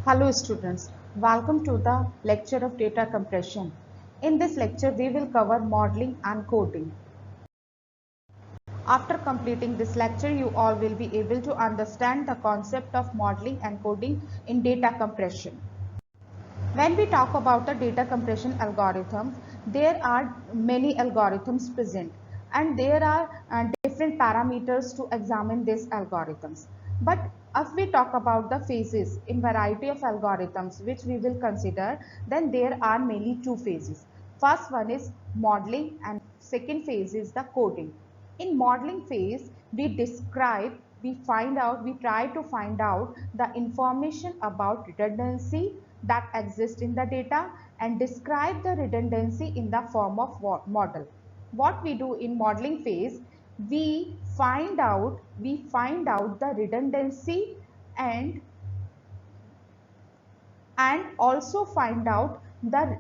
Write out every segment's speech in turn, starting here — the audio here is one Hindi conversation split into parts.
Hello students, welcome to the lecture of data compression. In this lecture, we will cover modeling and coding. After completing this lecture, you all will be able to understand the concept of modeling and coding in data compression. When we talk about the data compression algorithms, there are many algorithms present and there are different parameters to examine these algorithms. But if we talk about the phases in variety of algorithms which we will consider, then there are mainly two phases. First one is modeling and second phase is the coding. In modeling phase, we describe, we try to find out the information about redundancy that exists in the data and describe the redundancy in the form of model. What we do in modeling phase, we find out the redundancy and also find out the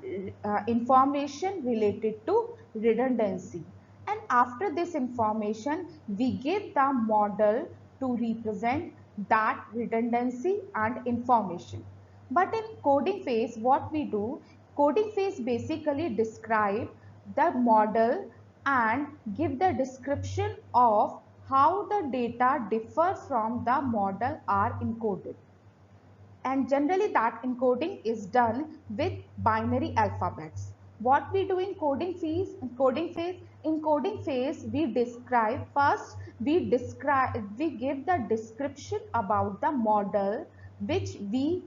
information related to redundancy. And after this information, we give the model to represent that redundancy and information. But in coding phase, what we do, coding phase basically describe the model and give the description of how the data differ from the model are encoded, and generally that encoding is done with binary alphabets. What we do in coding phase, we give the description about the model which we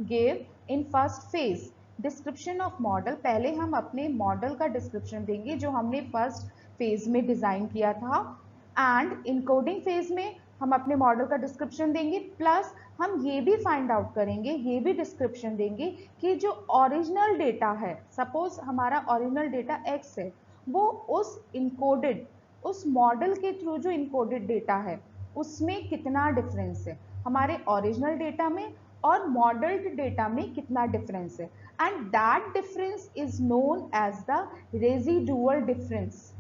give in first phase. Description of model, पहले हम अपने मॉडल का डिस्क्रिप्शन देंगे जो हमने फर्स्ट फेज में डिजाइन किया था, एंड इनकोडिंग फेज में हम अपने मॉडल का डिस्क्रिप्शन देंगे, प्लस हम ये भी फाइंड आउट करेंगे, ये भी डिस्क्रिप्शन देंगे कि जो ओरिजिनल डेटा है, सपोज हमारा ओरिजिनल डेटा x है, वो उस मॉडल के थ्रू जो इनकोडेड डेटा है उसमें कितना डिफरेंस है, हमारे ओरिजिनल डेटा में और मॉडल्ड डेटा में कितना डिफरेंस है, and that difference is known as the residual difference.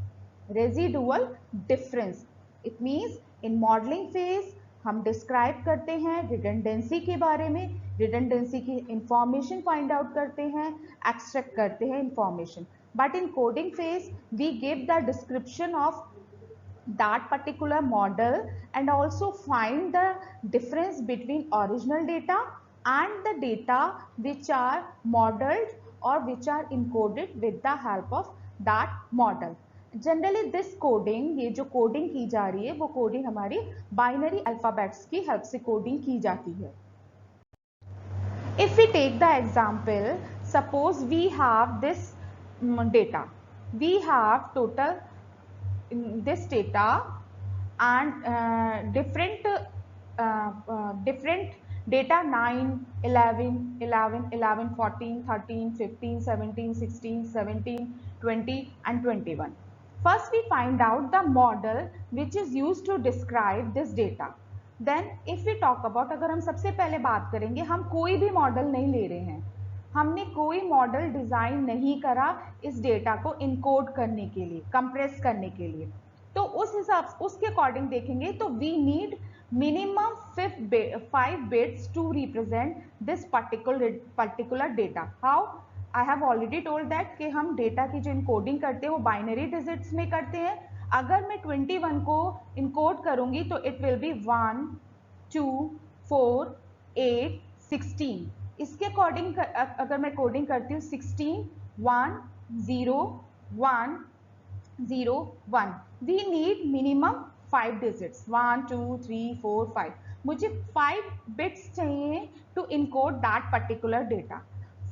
Residual difference, it means in modelling phase हम डिस्क्राइब करते हैं रिडंडेंसी के बारे में, रिडंडेंसी की इंफॉर्मेशन फाइंड आउट करते हैं, एक्सट्रैक्ट करते हैं information. But in coding phase we give the description of that particular model and also find the difference between original data and the data which are modeled or which are encoded with the help of that model. Generally this coding, ये जो कोडिंग की जा रही है वो कोडिंग हमारी बाइनरी अल्फाबेट्स की हेल्प से कोडिंग की जाती है. If we take the example, suppose we have this data, we have total this data and different data 9, 11, 11, 11, 14, 13, 15, 17, 16, 17, 20 and 21. First we find out the model which is used to describe this data. Then if we talk about, अगर हम सबसे पहले बात करेंगे, हम कोई भी मॉडल नहीं ले रहे हैं, हमने कोई मॉडल डिजाइन नहीं करा इस डेटा को इनकोड करने के लिए, कंप्रेस करने के लिए, तो उस हिसाब उसके अकॉर्डिंग देखेंगे तो we need minimum 5 bits to represent this particular data. How? I have already told that कि हम डेटा की जो इनकोडिंग करते हैं वो बाइनरी डिजिट्स में करते हैं. अगर मैं 21 को इनकोड करूंगी तो इट विल बी 1, 2, 4, 8, 16. इसके अकॉर्डिंग अगर मैं कोडिंग करती हूँ 16, 1, 0, 1, 0, 1, वी नीड मिनिमम 5 डिजिट्स, 1, 2, 3, 4, 5. मुझे 5 बिट्स चाहिए to encode that particular data.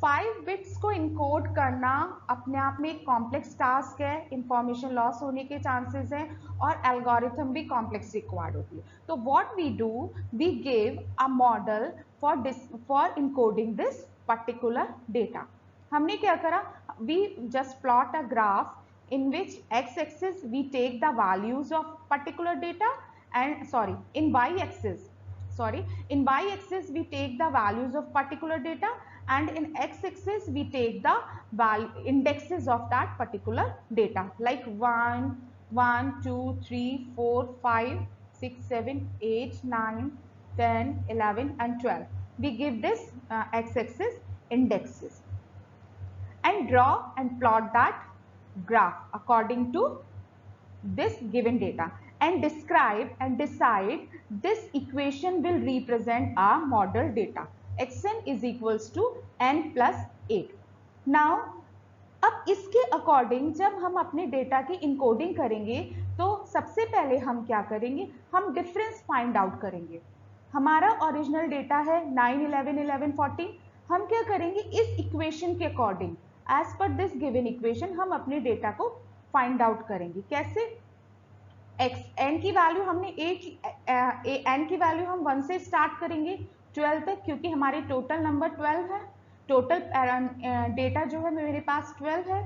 5 bits को इनकोड करना अपने आप में एक कॉम्प्लेक्स टास्क है, इंफॉर्मेशन लॉस होने के चांसेस हैं और एल्गोरिथम भी कॉम्प्लेक्स रिक्वायर्ड होती है. तो what we do, we give a model for encoding this particular data. हमने क्या करा, we just plot a graph in which x-axis we take the values of particular data and in y-axis we take the values of particular data, and in x-axis we take the indexes of that particular data, like 1, 1, 2, 3, 4, 5, 6, 7, 8, 9, 10, 11 and 12. we give this x-axis indexes and draw and plot that graph according to this given data and describe and decide this equation will represent our model data. xn is equals to n plus 8. Now अब इसके अकॉर्डिंग जब हम अपने डेटा की इनकोडिंग करेंगे तो सबसे पहले हम क्या करेंगे, हम डिफरेंस फाइंड आउट करेंगे. हमारा ओरिजिनल डेटा है 9, 11, 11, 14. हम क्या करेंगे, इस इक्वेशन के according as per this given equation हम अपने डेटा को फाइंड आउट करेंगे. कैसे, n की वैल्यू हमने n की वैल्यू हम 1 से स्टार्ट करेंगे 12 तक, क्योंकि हमारे टोटल नंबर 12 है. टोटल डेटा जो है मेरे पास 12 है.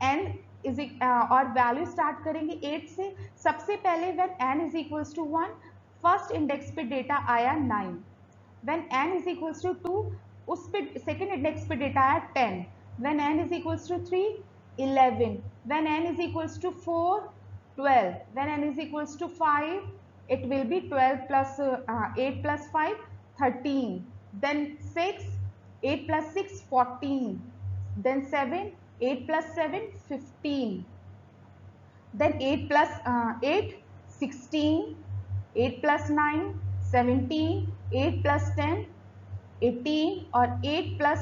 n इज और वैल्यू स्टार्ट करेंगे 8 से. सबसे पहले when n is equals to 1, first index पे डेटा आया 9. When n is equals to 2, उस पे सेकेंड इंडेक्स पे डेटा आया 10. When n is equals to 3, 11. When n is equals to 4, 12. When n is equals to 5, it will be 12 plus 8 plus 5, 13. Then 6, 8 plus 6, 14. Then 7, 8 plus 7, 15. Then 8 plus 8, 16. 8 plus 9, 17. 8 plus 10, 18. Or 8 plus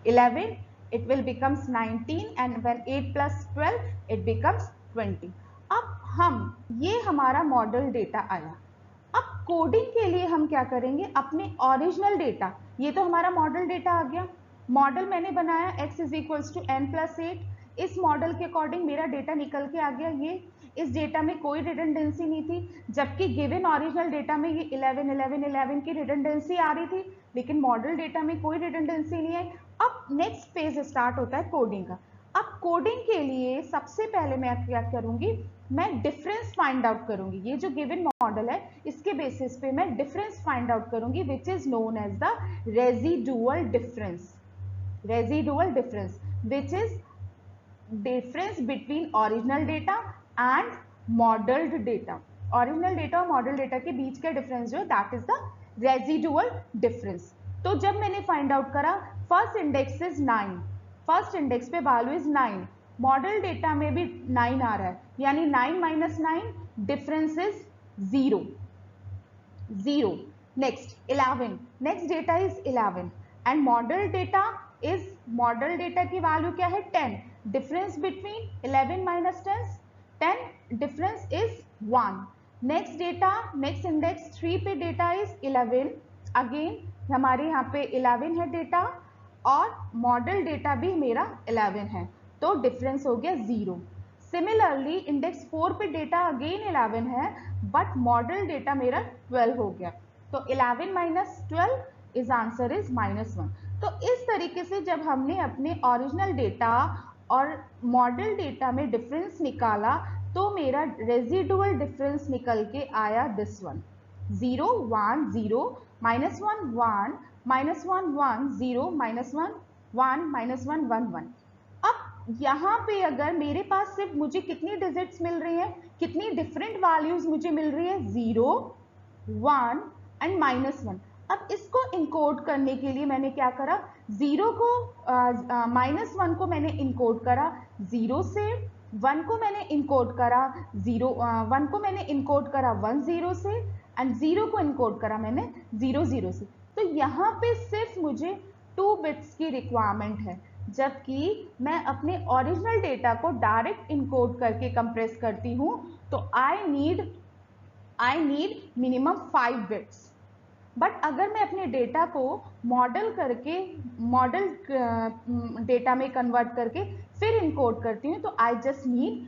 11, it will becomes 19. And when 8 plus 12, it becomes 20. अब हम ये हमारा मॉडल डेटा आया. अब कोडिंग के लिए हम क्या करेंगे, अपने ओरिजिनल डेटा, ये तो हमारा मॉडल डेटा आ गया. मॉडल मैंने बनाया x is equals to n plus 8. इस मॉडल के अकॉर्डिंग मेरा डेटा निकल के आ गया. ये इस डेटा में कोई रिडंडेंसी नहीं थी, जबकि गिवन ओरिजिनल डेटा में ये 11, 11, 11 की रिडंडेंसी आ रही थी, लेकिन मॉडल डेटा में कोई रिडंडेंसी नहीं है. अब नेक्स्ट फेज स्टार्ट होता है कोडिंग का. अब कोडिंग के लिए सबसे पहले मैं क्या करूंगी, मैं डिफरेंस फाइंड आउट करूंगी. ये जो गिवन मॉडल है इसके बेसिस पे मैं डिफरेंस फाइंड आउट करूंगी, which is known as the residual difference. Residual difference which is difference between original data and modelled data. Original data और मॉडल डेटा के बीच का डिफरेंस जो है that is the residual difference. तो जब मैंने फाइंड आउट करा, first index is 9, first index पे वैल्यू इज 9, मॉडल डेटा में भी 9 आ रहा है, यानी 9 minus 9, difference is 0. Next 11, next data is 11 and model data की वैल्यू क्या है 10. Difference between 11 minus 10, difference is 1. Next data, next index 3 पे डेटा इज 11. अगेन हमारे यहाँ पे 11 है डेटा और मॉडल डेटा भी मेरा 11 है, तो डिफरेंस हो गया 0. सिमिलरली इंडेक्स 4 पे डेटा अगेन 11 है बट मॉडल डेटा मेरा 12 हो गया, तो 11 माइनस 12 इज आंसर इज -1. तो इस तरीके से जब हमने अपने ओरिजिनल डेटा और मॉडल डेटा में डिफरेंस निकाला तो मेरा रेजिडुअल डिफरेंस निकल के आया दिस वन, 0 1 0 -1 1 -1 1 0 -1 1 -1 1 1. अब यहाँ पे अगर मेरे पास सिर्फ मुझे कितनी डिजिट्स मिल रही हैं, कितनी डिफरेंट वैल्यूज मुझे मिल रही है, 0 1 एंड -1. अब इसको इनकोड करने के लिए मैंने क्या करा, 0 को -1 को मैंने इनकोड करा 0 से, 1 को मैंने इनकोड करा 1 को मैंने इनकोड करा 1 0 से एंड 0 को इनकोड करा मैंने 0 0 से. तो यहाँ पे सिर्फ मुझे 2 बिट्स की रिक्वायरमेंट है, जबकि मैं अपने ओरिजिनल डेटा को डायरेक्ट इनकोड करके कंप्रेस करती हूँ तो I need minimum 5 bits. But अगर मैं अपने डेटा को मॉडल डेटा में कन्वर्ट करके फिर इनकोड करती हूँ तो आई जस्ट नीड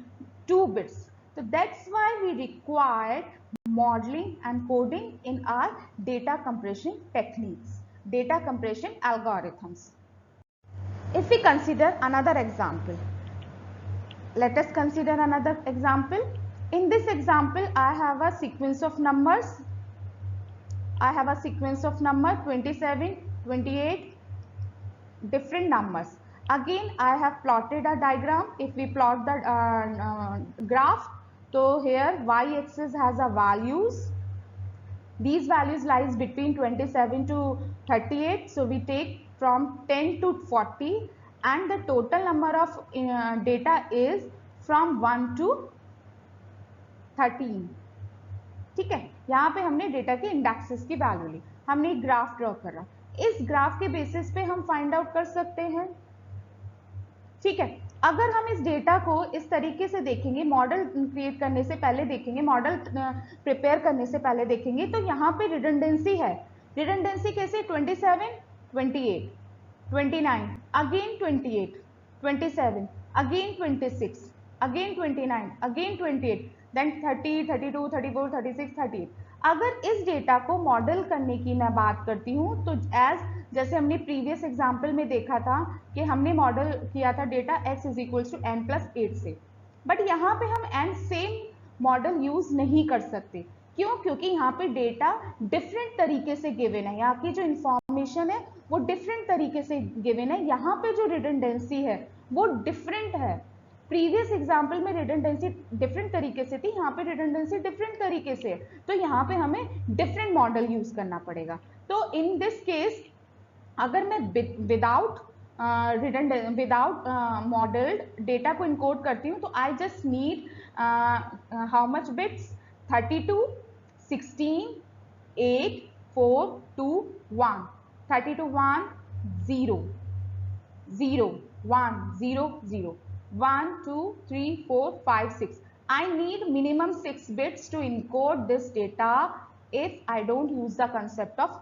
2 बिट्स. तो that's why we required modeling and coding in our data compression techniques, data compression algorithms. If we consider another example, let us consider another example. In this example, I have a sequence of numbers. I have a sequence of number 27, 28, different numbers. Again, I have plotted a diagram. If we plot the graph, so here y-axis has a values These values lies between 27 to 38. So we take from 10 to 40 and the total number of data is from 1 to 13. ठीक है, यहाँ पे हमने डेटा के इंडेक्सेस की वैल्यू ली, हमने एक ग्राफ ड्रॉ करा, इस ग्राफ के बेसिस पे हम फाइंड आउट कर सकते हैं। ठीक है, अगर हम इस डेटा को इस तरीके से देखेंगे, मॉडल क्रिएट करने से पहले देखेंगे, मॉडल प्रिपेयर करने से पहले देखेंगे, तो यहाँ पे रिडंडेंसी है। रिडंडेंसी कैसे? 27, 28, 29, again 28, 27, again 26, again 29, again 28, then 30, 32, 34, 36, 38। अगर इस डेटा को मॉडल करने की मैं बात करती हूँ तो जैसे हमने प्रीवियस एग्जाम्पल में देखा था कि हमने मॉडल किया था data x is equal to n plus 8 से, बट यहाँ पे हम n सेम मॉडल यूज नहीं कर सकते। क्यों? क्योंकि यहाँ पे डेटा डिफरेंट तरीके से गिवन है, यहाँ की जो इंफॉर्मेशन है वो डिफरेंट तरीके से गिवन है, यहाँ पे जो रिडंडेंसी है वो डिफरेंट है। प्रीवियस एग्जाम्पल में रिडंडेंसी डिफरेंट तरीके से थी, यहाँ पे रिडंडेंसी डिफरेंट तरीके से है, तो यहाँ पे हमें डिफरेंट मॉडल यूज करना पड़ेगा। तो इन दिस केस अगर मैं विदाउट मॉडल्ड डेटा को इनकोड करती हूँ तो I just need how much bits? 32, 16, 8, 4, 2, 1, 32, 1, 0, 0, 1, 0, 0, 1, 2, 3, 4, 5, 6. I need minimum 6 bits to encode this data if I don't use the concept of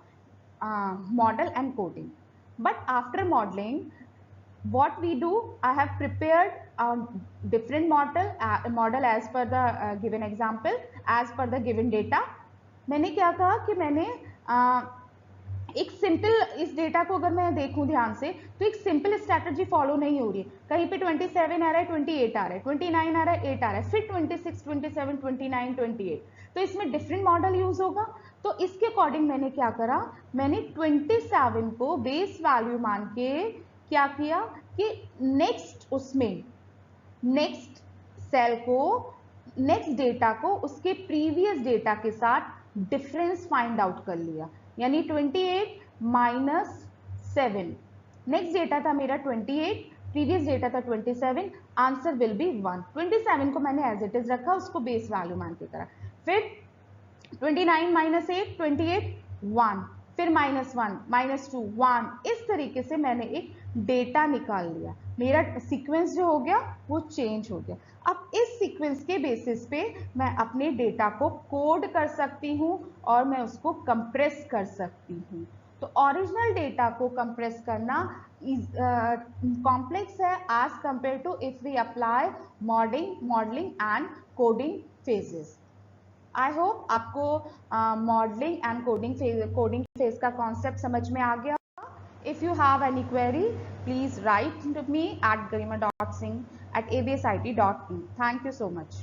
model and coding. But after modeling, what we do, I have prepared a different model as per the given example, as per the given data. मैंने क्या कहा कि मैंने एक सिंपल, इस डेटा को अगर मैं देखूं ध्यान से तो एक सिंपल स्ट्रैटेजी फॉलो नहीं हो रही है। कहीं पे 27 आ रहा है, 28 आ रहा है, 29 आ रहा है, 8 आ रहा है, फिर 26, 27, 29, 28, तो इसमें डिफरेंट मॉडल यूज होगा। तो इसके अकॉर्डिंग मैंने क्या करा, मैंने 27 को बेस वैल्यू मान के क्या किया कि नेक्स्ट उसमें नेक्स्ट सेल को, नेक्स्ट डेटा को उसके प्रीवियस डेटा के साथ डिफरेंस फाइंड आउट कर लिया, यानी 28 माइनस 7, नेक्स्ट डेटा था मेरा 28, प्रीवियस डेटा था 27, आंसर विल बी 1। 27 को मैंने एज इट इज रखा, उसको बेस वैल्यू मान के करा, फिर 29 माइनस 8, 28, 1, फिर -1, -2, 1, इस तरीके से मैंने एक डेटा निकाल लिया, मेरा सीक्वेंस जो हो गया वो चेंज हो गया। अब इस सीक्वेंस के बेसिस पे मैं अपने डेटा को कोड कर सकती हूँ और मैं उसको कंप्रेस कर सकती हूँ। तो ओरिजिनल डेटा को कंप्रेस करना कॉम्प्लेक्स है as compare to if we apply modelling and coding phases. I hope आपको मॉडलिंग एंड कोडिंग फेज का कॉन्सेप्ट समझ में आ गया। If you have any query, please write to me at garima.singh@absit.in. Thank you so much.